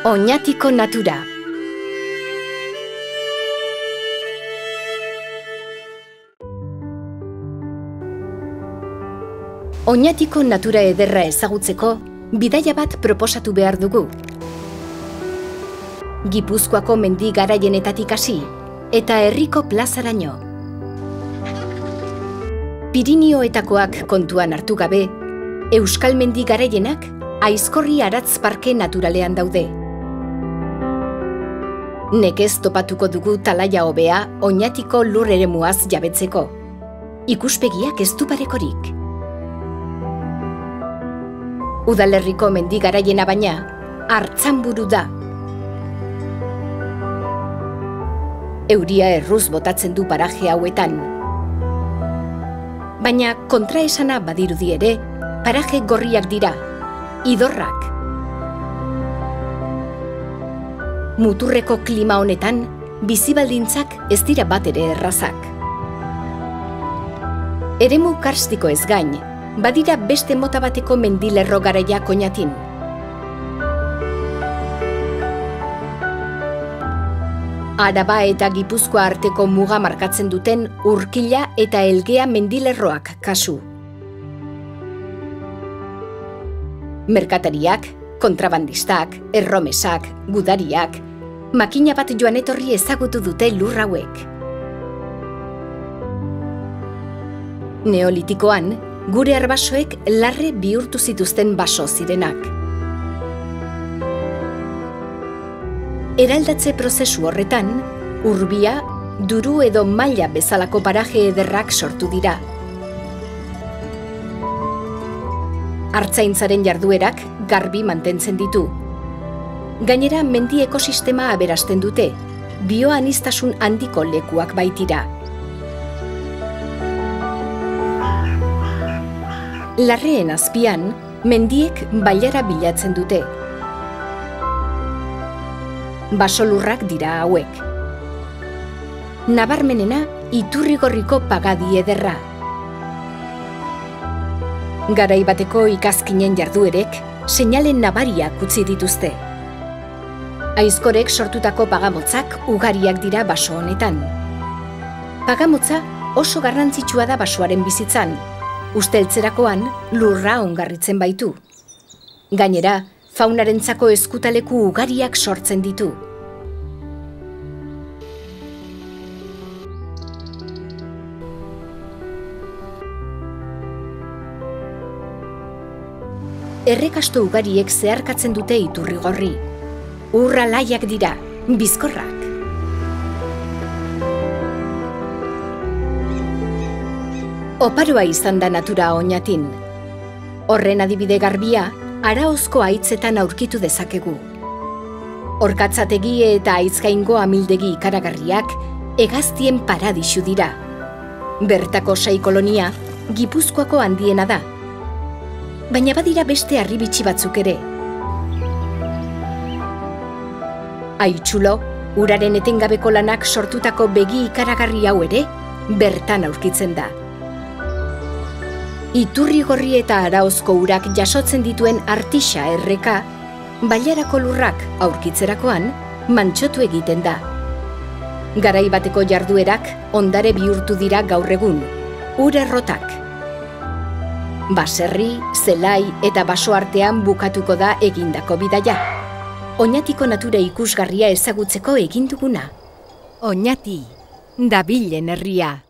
Oñatiko natura. Oñatiko natura ederra ezagutzeko, bidaia bat proposatu behar dugu. Gipuzkoako mendi garaienetatik hasi, eta herriko plazaraino. Pirinioetakoak kontuan hartu gabe, Euskal mendi garaienak Aizkorri Aratz Parke naturalean daude. Nekez topatuko dugu talaia hobea Oñatiko lur eremuaz jabetzeko. Ikuspegiak ez du parekorik. Udalerriko mendi garaiena baina, Artzanburu da. Euria erruz botatzen du paraje hauetan. Baina kontraesana badirudi ere, paraje gorriak dira, idorrak. Muturreko klima honetan, bizibaldintzak ez dira bat ere errazak. Eremu karstiko ez gain, badira beste mota bateko mendilerro garaia Oñatin. Araba eta Gipuzkoa arteko muga markatzen duten Urkila eta Elgea mendilerroak kasu. Merkatariak, kontrabandistak, erromesak, gudariak, makina bat joan etorri ezagutu dute lur hauek. Neolitikoan, gure arbasoek larre bihurtu zituzten baso zirenak. Eraldatze prozesu horretan, urbia, duru edo maila bezalako paraje ederrak sortu dira. Artzaintzaren jarduerak garbi mantentzen ditu. Gainera, mendi ekosistema aberasten dute, bioanistasun handiko lekuak baitira. Larreen azpian, mendiek bailara bilatzen dute. Basolurrak dira hauek. Nabarmenena, Iturrigorriko pagadi ederra. Garai bateko ikazkinen jarduerek, seinalen nabariak utzi dituzte. Aizkorek sortutako pagamotzak ugariak dira baso honetan. Pagamotza oso garrantzitsua da basoaren bizitzan, usteltzerakoan lurra ongarritzen baitu. Gainera, faunarentzako ezkutaleku ugariak sortzen ditu. Errekasto ugariek zeharkatzen dute Iturrigorri. Urra laiak dira, bizkorrak. Oparoa izan da natura Oñatin. Horren adibide garbia, Araozko haitzetan aurkitu dezakegu. Orkatzategi eta Aitzgaingo amildegi ikaragarriak hegaztien paradisu dira. Bertako sai-kolonia Gipuzkoako handiena da. Baina badira beste harribitxi batzuk ere. Aitzulo, uraren etengabeko lanak sortutako begi ikaragarri hau ere, bertan aurkitzen da. Iturrigorri eta Araozko urak jasotzen dituen artixa erreka, bailarako lurrak aurkitzerakoan mantxotu egiten da. Garai bateko jarduerak ondare bihurtu dira gaur egun, ur errotak. Baserri, zelai eta baso artean bukatuko da egindako bidaia. Oñatiko natura ikusgarria ezagutzeko egin duguna. Oñati, dabilen herria.